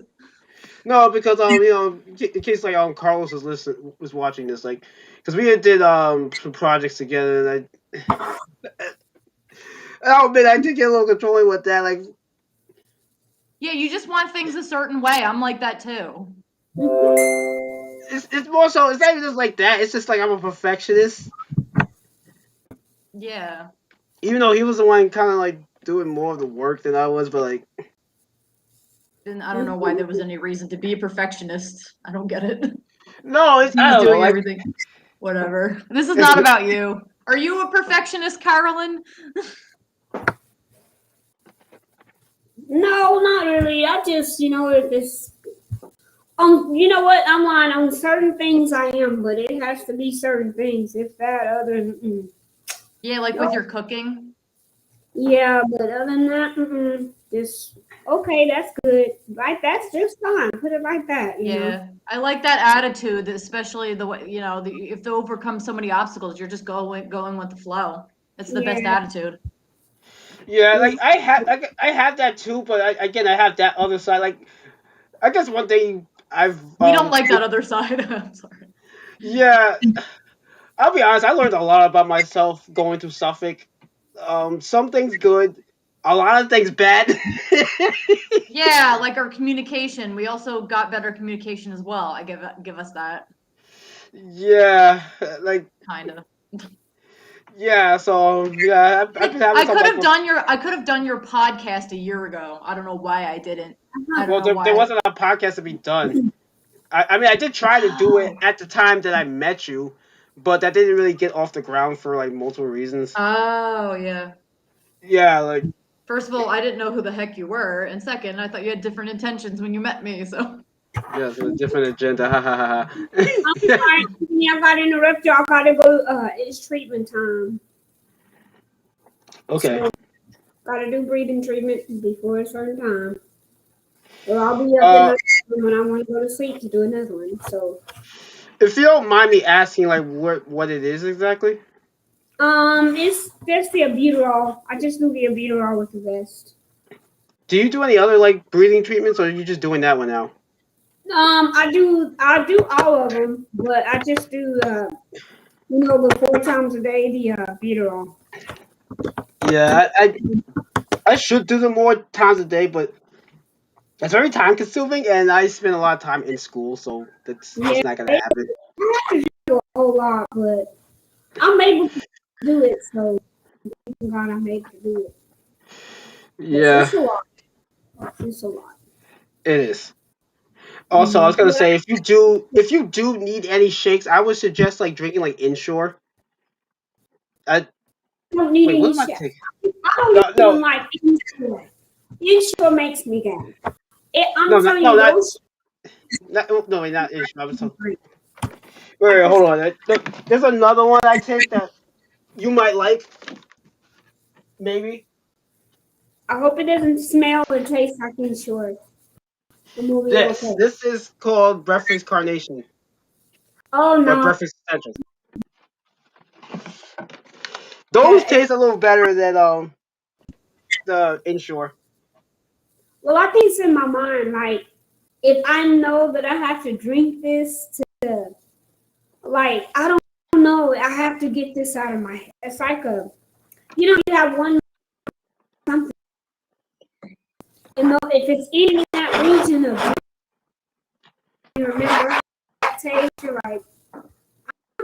No, because in case like Carlos was watching this, like, because we did some projects together, and I'll admit I did get a little controlling with that, like. Yeah, you just want things a certain way. I'm like that too. It's more so. It's not even just like that. It's just like I'm a perfectionist. Yeah. Even though he was the one kind of like doing more of the work than I was, but like. And I don't know why there was any reason to be a perfectionist. I don't get it. No, it's He I was don't know. doing Like, everything. Whatever. This is not about you. Are you a perfectionist, Carolyn? No, not really. I just, this. You know what? I'm lying. On certain things I am, but it has to be certain things. If that, Yeah, like with your cooking. Yeah, but other than that, just okay. That's good. Like that's just fine. Put it like that. You know? I like that attitude, especially the way if to overcome so many obstacles, you're just going with the flow. It's the best attitude. Yeah, like I have that too, but I have that other side. Like, I guess one thing I've We don't like that other side. I'm sorry. Yeah, I'll be honest. I learned a lot about myself going to Suffolk. Some things good, a lot of things bad. Yeah, like our communication. We also got better communication as well. I give us that. Yeah, like kind of. Yeah, so yeah, I've been having I some could like. have done your podcast a year ago. I don't know why I didn't. I don't Well, know why. there wasn't a podcast to be done. I mean, I did try to do it at the time that I met you, but that didn't really get off the ground for like multiple reasons. Oh yeah. Yeah, like. First of all, I didn't know who the heck you were, and second, I thought you had different intentions when you met me. So. Yeah, so a different agenda. Ha ha ha ha. I'm sorry. I gotta interrupt y'all. Gotta go. It's treatment time. Okay. So, gotta do breathing treatment before a certain time. Or I'll be up when I want to go to sleep to do another one. So. If you don't mind me asking, like what it is exactly. It's just the albuterol. I just do the albuterol with the vest. Do you do any other like breathing treatments, or are you just doing that one now? I do all of them, but I just do the 4 times a day, the butyrol. Yeah, I should do them more times a day, but it's very time consuming, and I spend a lot of time in school, so that's Yeah, just not gonna happen. I have to do a whole lot, but I'm able to do it, so thank God I'm able to do it. Yeah, It's a lot. It's a lot. it is. Also, I was gonna But say if you do need any shakes, I would suggest like drinking like Inshore. I I don't need wait, what any am I shit. taking? I don't No, even no, like Insure. Insure makes me gay. no, I'm telling no, you, those no, wait, not Inshore. I was talking. great. I Wait, just hold on. There's another one I take that you might like, maybe. I hope it doesn't smell or taste like Insure. The movie okay. This is called Breakfast Carnation Oh or no. Breakfast Essentials. Those Yeah, taste a little better than the Inshore. Well, I think it's in my mind. Like, if I know that I have to drink this to, like, I don't know, I have to get this out of my head. It's like you have one something, if it's eating in that region of, you remember that taste, you're like, I'm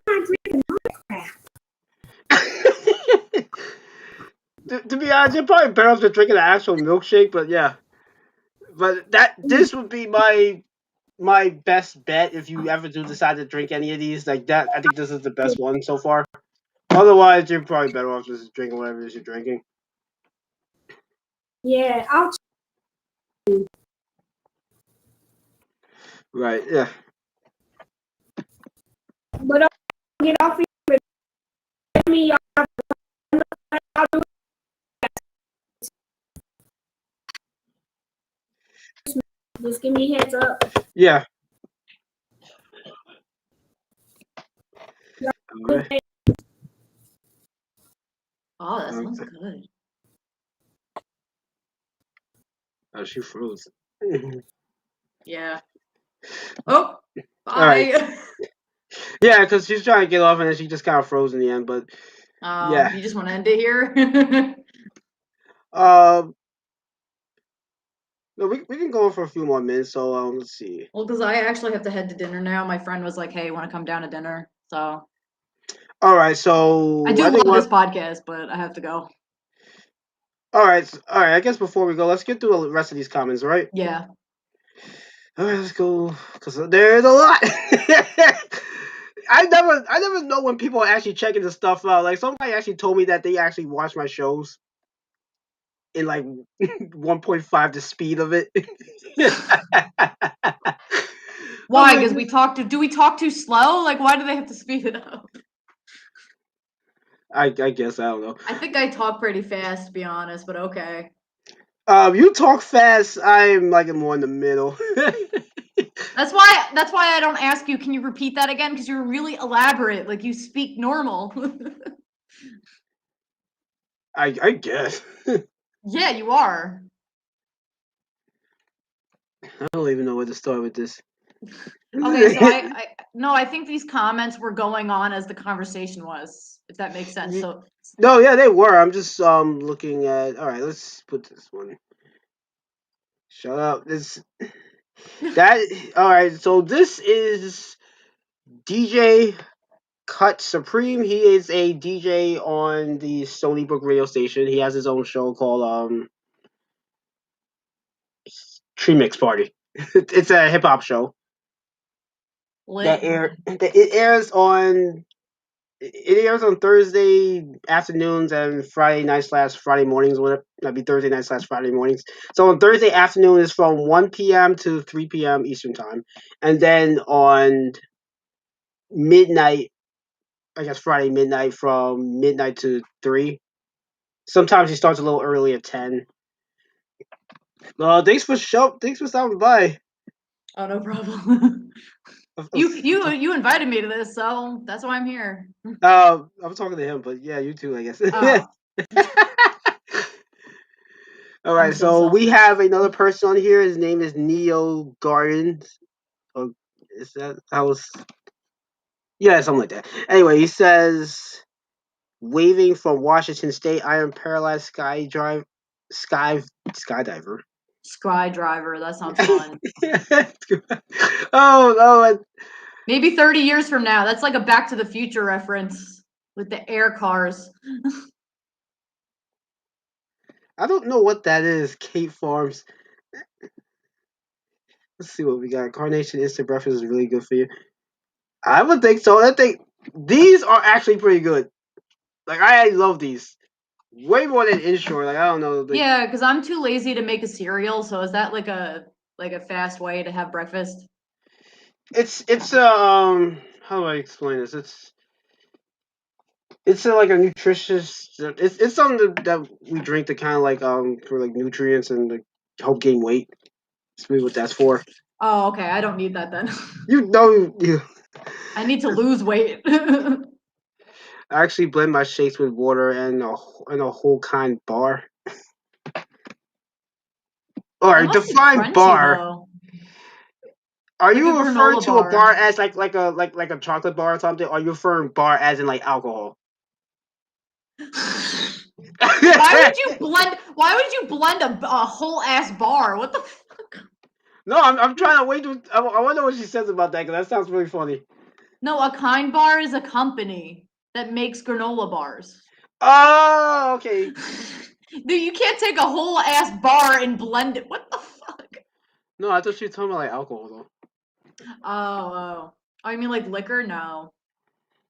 not drinking my crap. To be honest, you're probably better off just drinking an actual milkshake, but yeah. But this would be my best bet if you ever do decide to drink any of these. Like that, I think this is the best one so far. Otherwise, you're probably better off just drinking whatever it is you're drinking. Yeah, I'll. Right, yeah. But I'll get off here. Me, I'll do it. Just give me a heads up. Yeah. Yeah. Alright. oh, that sounds good. Oh, she froze. Yeah. Oh, Alright. bye. Yeah, because she's trying to get off and then she just kind of froze in the end, but yeah. You just want to end it here? Um, no, we can go on for a few more minutes. So let's see. Well, because I actually have to head to dinner now. My friend was like, "Hey, want to come down to dinner?" So All right, so I do I think love what. this podcast, but I have to go. All right. I guess before we go, let's get through the rest of these comments, all right? Yeah. All right, let's go because there's a lot. I never know when people are actually checking the stuff out. Like somebody actually told me that they actually watch my shows in like 1.5 the speed of it. Why? Because do we talk too slow? Like, why do they have to speed it up? I guess I don't know. I think I talk pretty fast, to be honest, but okay. You talk fast. I'm like more in the middle. That's why I don't ask you, can you repeat that again? Because you're really elaborate. Like, you speak normal. I guess. Yeah, you are. I don't even know where to start with this. Okay, so I think these comments were going on as the conversation was, if that makes sense. So No, yeah, they were. I'm just looking at. All right, let's put this one. Shut up. This that. All right, so this is DJ Cut Supreme. He is a DJ on the Stony Brook radio station. He has his own show called Tree Mix Party. It's a hip hop show lit. it airs on. It airs on Thursday afternoons and Friday nights / Friday mornings. Whatever that'd be Thursday nights / Friday mornings. So on Thursday afternoon is from 1 p.m. to 3 p.m. Eastern time, and then on midnight, I guess Friday midnight from midnight to 3. Sometimes he starts a little early at 10. Thanks for stopping by. Oh, no problem. I'm You invited me to this, so that's why I'm here. I'm talking to him, but yeah, you too, I guess. Oh. All right, I'm so so we selfish. have another person on here. His name is Neo Gardens. Oh, is that was? Yeah, something like that. Anyway, he says, waving from Washington State. I am paralyzed skydiver. Scry driver. That sounds fun. oh, Maybe 30 years from now. That's like a Back to the Future reference with the air cars. I don't know what that is. Kate Farms. Let's see what we got. Carnation instant breakfast is really good for you. I would think so. I think these are actually pretty good. Like I love these way more than Inshore. Like I don't know. Like, Yeah, because I'm too lazy to make a cereal. So is that like a fast way to have breakfast? it's how do I explain this? It's like a nutritious. It's something that we drink to kind of like for like nutrients and like help gain weight. That's really what that's for. Oh, okay. I don't need that then. You know, you. I need to lose weight. I actually blend my shakes with water and a whole kind bar. Or That must be define crunchy bar. though. Are Like a you referring granola to a bar. bar as like a chocolate bar or something? Or are you referring bar as in like alcohol? Why would you blend a whole ass bar? What the fuck? No, I'm trying to wait. I wonder what she says about that because that sounds really funny. No, a kind bar is a company that makes granola bars. Oh, okay. Dude, you can't take a whole ass bar and blend it. What the fuck? No, I thought she was talking about like alcohol though. Oh. Oh, you mean like liquor? No.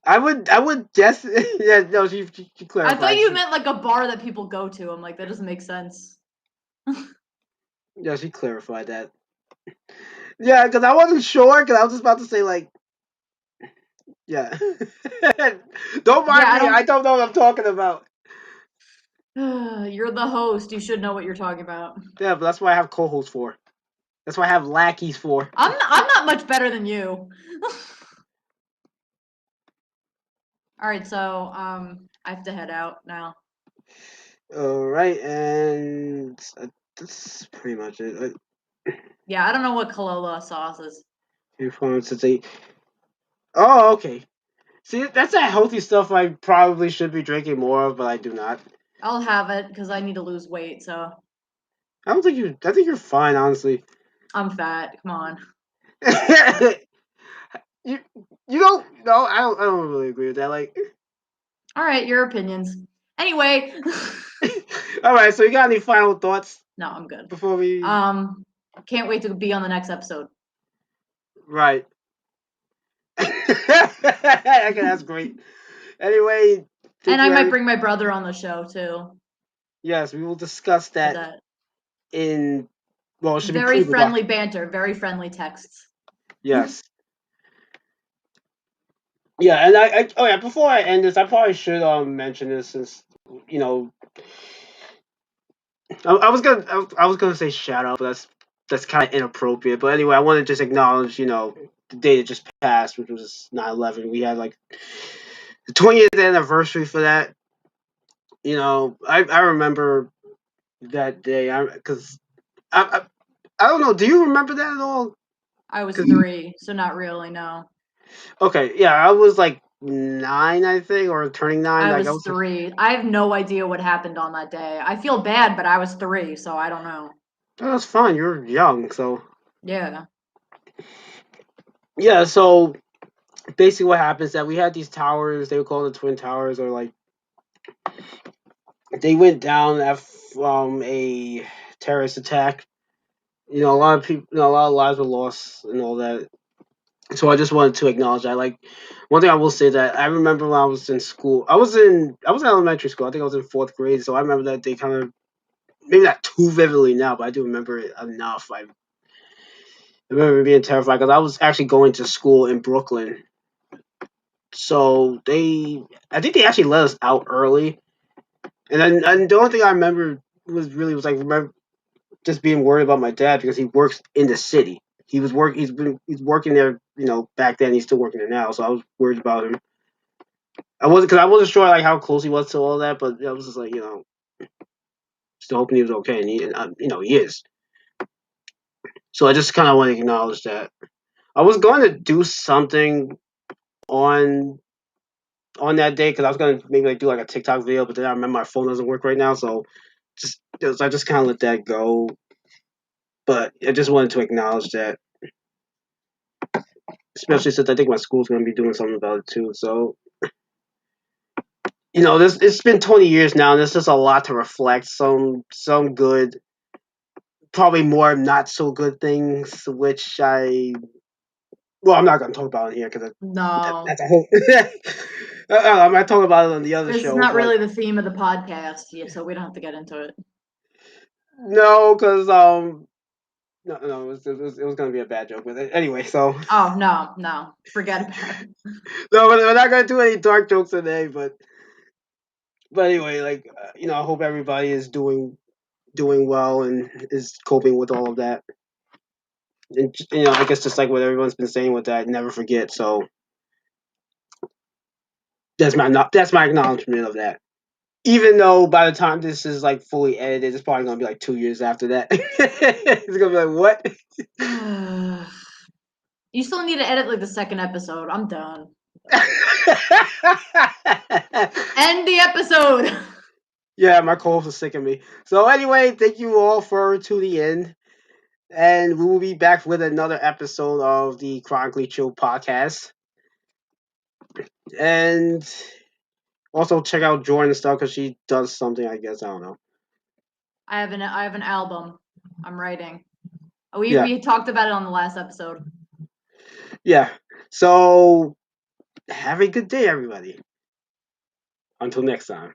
I would guess. Yeah, no, she clarified. I thought you meant like a bar that people go to. I'm like, that doesn't make sense. Yeah, she clarified that. Yeah, because I wasn't sure. Because I was just about to say like, yeah. Don't mind Yeah, me. I don't know what I'm talking about. You're the host. You should know what you're talking about. Yeah, but that's what I have co-hosts for. That's what I have lackeys for. I'm not much better than you. All right, so I have to head out now. All right, and that's pretty much it. Yeah, I don't know what Kalola sauce is. Oh, okay. See, that's that healthy stuff I probably should be drinking more of, but I do not. I'll have it because I need to lose weight. So I don't think you. I think you're fine, honestly. I'm fat. Come on. you you don't. No, I don't really agree with that. Like, All right, your opinions. Anyway. all right. So you got any final thoughts No, I'm good. before we? Can't wait to be on the next episode. Right. Okay, that's great. Anyway, And I might bring my brother on the show too. Yes, we will discuss that in. Well, it should very be friendly banter, very friendly texts. Yes. Yeah, and oh yeah, before I end this, I probably should mention this since you know I was gonna say shout out, but that's kind of inappropriate. But anyway, I want to just acknowledge the day that just passed, which was 9/11. We had like the 20th anniversary for that. I remember that day because I don't know. Do you remember that at all? I was 3, so not really. No. Okay, yeah, I was like 9, I think, or turning 9. I Like was 3. I have no idea what happened on that day. I feel bad, but I was 3, so I don't know. Oh, that's fine. You're young, so Yeah. yeah. So basically, what happens is that we had these towers. They were called the Twin Towers, or like they went down from a terrorist attack. A lot of people, a lot of lives were lost and all that. So I just wanted to acknowledge that. Like, one thing I will say that I remember when I was in school. I was in elementary school. I think I was in 4th grade. So I remember that they kind of maybe not too vividly now, but I do remember it enough. I remember being terrified because I was actually going to school in Brooklyn. So I think they actually let us out early. And the only thing I remember was like remember just being worried about my dad because he works in the city. He's working there, back then. He's still working there now. So I was worried about him. I wasn't sure like how close he was to all that, but I was just like, still hoping he was okay, and he is. So I just kind of want to acknowledge that. I was going to do something on that day because I was going to maybe do like a TikTok video, but then I remember my phone doesn't work right now, so I just kind of let that go. But I just wanted to acknowledge that, especially since I think my school's going to be doing something about it too. So this it's been 20 years now, and there's just a lot to reflect. Some good, probably more not so good things, which I'm not going to talk about it here because No, that's a whole. I might talk about it on the other this show. is not but really the theme of the podcast, so we don't have to get into it. No, because no, it was going to be a bad joke with it anyway. So Oh no, forget about it. no, we're not going to do any dark jokes today. But anyway, like I hope everybody is doing well and is coping with all of that. And I guess just like what everyone's been saying with that, never forget. So that's my acknowledgement of that. Even though by the time this is like fully edited, it's probably gonna be like 2 years after that. It's gonna be like, what? You still need to edit like the second episode. I'm done. End the episode. Yeah, my co-host is sick of me. So anyway, thank you all for tuning in. And we will be back with another episode of the Chronically Chill Podcast. And also check out Jordan's stuff because she does something, I guess. I don't know. I have an album I'm writing. We talked about it on the last episode. Yeah. So have a good day, everybody. Until next time.